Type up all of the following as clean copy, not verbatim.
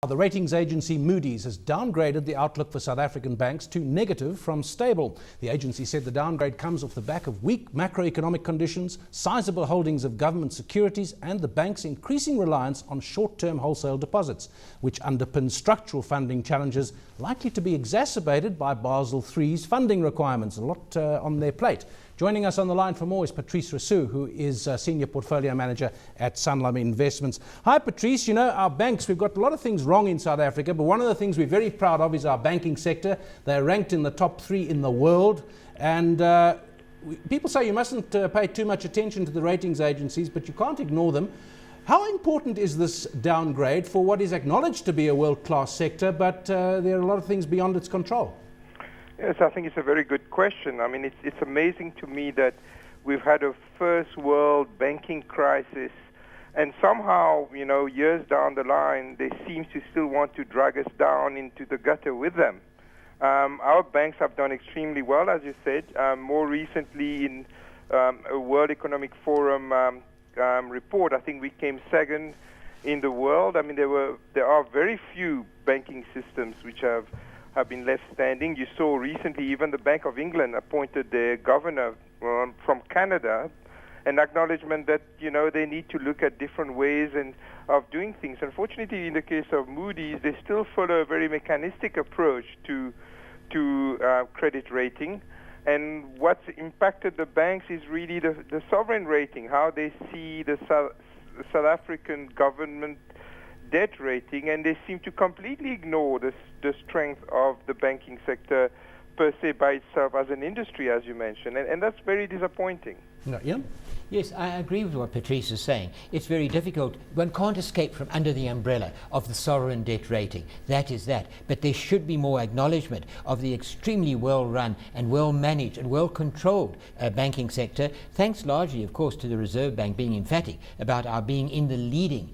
The ratings agency Moody's has downgraded the outlook for South African banks to negative from stable. The agency said the downgrade comes off the back of weak macroeconomic conditions, sizable holdings of government securities, and the bank's increasing reliance on short-term wholesale deposits, which underpin structural funding challenges likely to be exacerbated by Basel III's funding requirements. A lot on their plate. Joining us on the line for more is Patrice Rassou, who is Senior Portfolio Manager at Sanlam Investments. Hi, Patrice. You know, our banks, we've got a lot of things wrong in South Africa, but one of the things we're very proud of is our banking sector. They're ranked in the top 3 in the world. And people say you mustn't pay too much attention to the ratings agencies, but you can't ignore them. How important is this downgrade for what is acknowledged to be a world-class sector, but there are a lot of things beyond its control? Yes, I think it's a very good question. I mean, it's amazing to me that we've had a first world banking crisis, and somehow, you know, years down the line, they seem to still want to drag us down into the gutter with them. Our banks have done extremely well, as you said. More recently, in a World Economic Forum report, I think we came second in the world. I mean, there are very few banking systems which have been left standing. You saw recently even the Bank of England appointed their governor from Canada, an acknowledgement that, you know, they need to look at different ways of doing things. Unfortunately, in the case of Moody's, they still follow a very mechanistic approach to credit rating. And what's impacted the banks is really the sovereign rating, how they see the South African government debt rating, and they seem to completely ignore the strength of the banking sector per se by itself as an industry, as you mentioned, and that's very disappointing. Yeah. Yes, I agree with what Patrice is saying. It's very difficult. One can't escape from under the umbrella of the sovereign debt rating. That is that. But there should be more acknowledgement of the extremely well-run and well-managed and well-controlled banking sector, thanks largely, of course, to the Reserve Bank being emphatic about our being in the leading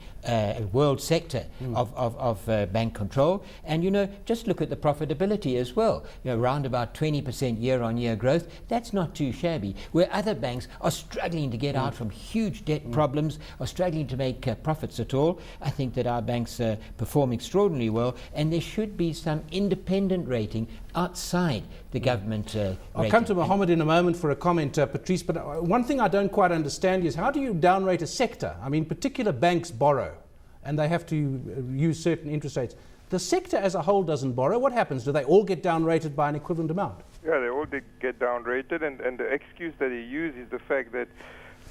world sector of bank control. And, you know, just look at the profitability as well. You know, around about 20% year-on-year growth. That's not too shabby. Where other banks are struggling to get out from huge debt problems, are struggling to make profits at all. I think that our banks perform extraordinarily well, and there should be some independent rating outside the government rating. I'll come to Mohammed in a moment for a comment, Patrice, but one thing I don't quite understand is how do you downrate a sector? I mean, particular banks borrow, and they have to use certain interest rates. The sector as a whole doesn't borrow. What happens? Do they all get downrated by an equivalent amount? Yeah, they all get downrated, and the excuse that they use is the fact that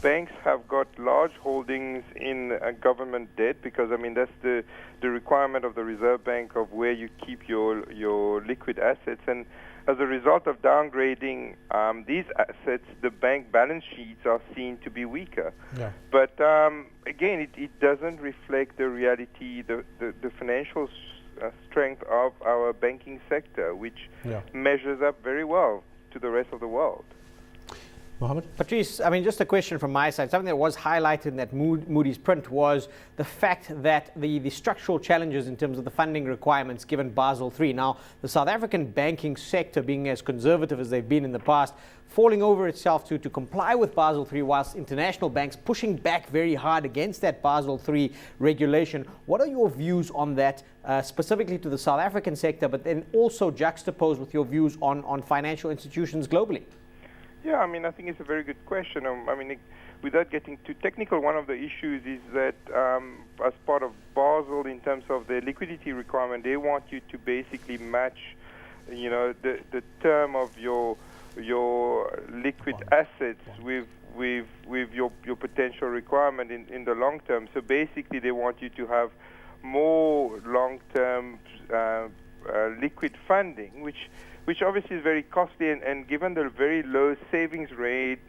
banks have got large holdings in government debt, because, I mean, that's the requirement of the Reserve Bank of where you keep your liquid assets. And as a result of downgrading these assets, the bank balance sheets are seen to be weaker. Yeah. But again, it doesn't reflect the reality, the financial strength of our banking sector, which measures up very well to the rest of the world. Mohammed? Patrice, I mean, just a question from my side. Something that was highlighted in that Moody's print was the fact that the structural challenges in terms of the funding requirements given Basel III. Now, the South African banking sector, being as conservative as they've been in the past, falling over itself to comply with Basel III, whilst international banks pushing back very hard against that Basel III regulation. What are your views on that, specifically to the South African sector, but then also juxtaposed with your views on financial institutions globally? Yeah, I mean, I think it's a very good question. I mean, without getting too technical, one of the issues is that as part of Basel, in terms of the liquidity requirement, they want you to basically match, you know, the term of your liquid assets with your potential requirement in the long term. So basically, they want you to have more long-term liquid funding, which obviously is very costly, and given the very low savings rate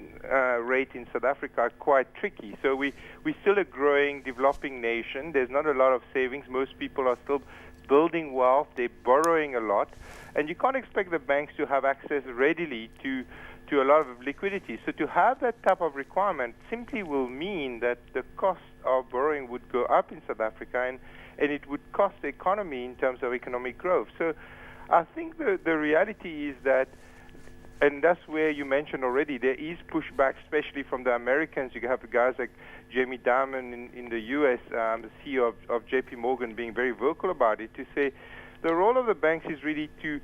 in South Africa, are quite tricky. So we're still a growing, developing nation. There's not a lot of savings. Most people are still building wealth. They're borrowing a lot. And you can't expect the banks to have access readily to a lot of liquidity. So to have that type of requirement simply will mean that the cost of borrowing would go up in South Africa, and it would cost the economy in terms of economic growth. So I think the reality is that And that's where you mentioned already, there is pushback, especially from the Americans. You have guys like Jamie Dimon in the U.S., the CEO of J.P. Morgan, being very vocal about it, to say the role of the banks is really to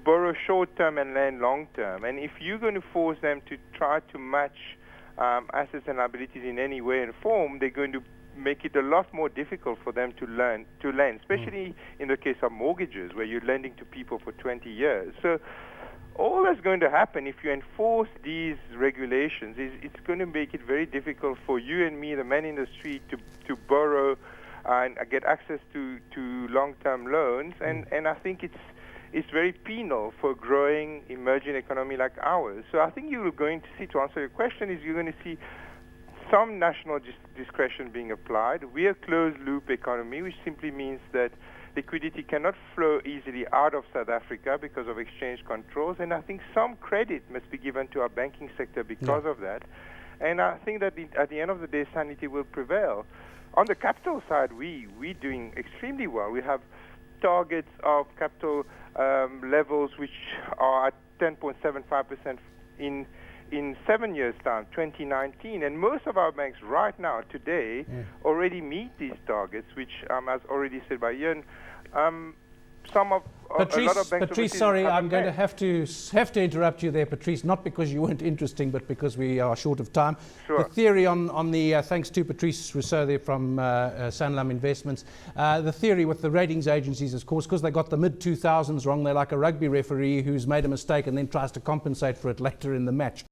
borrow short-term and lend long-term. And if you're going to force them to try to match assets and liabilities in any way and form, they're going to make it a lot more difficult for them to lend, especially in the case of mortgages, where you're lending to people for 20 years. So all that's going to happen if you enforce these regulations is it's going to make it very difficult for you and me, the man in the street, to borrow and get access to long-term loans. And I think it's very penal for a growing emerging economy like ours. So I think you're going to see, to answer your question, is you're going to see some national discretion being applied. We're a closed-loop economy, which simply means that liquidity cannot flow easily out of South Africa because of exchange controls, and I think some credit must be given to our banking sector because of that. And I think that at the end of the day, sanity will prevail. On the capital side, we're doing extremely well. We have targets of capital levels which are at 10.75% in 7 years' time, 2019. And most of our banks right now, today, already meet these targets, which, as already said by Ian, Patrice, sorry, I'm going to have to interrupt you there, Patrice, not because you weren't interesting, but because we are short of time. Sure. The theory on the, thanks to Patrice Rassou there from Sanlam Investments, the theory with the ratings agencies is, of course, because they got the mid-2000s wrong, they're like a rugby referee who's made a mistake and then tries to compensate for it later in the match.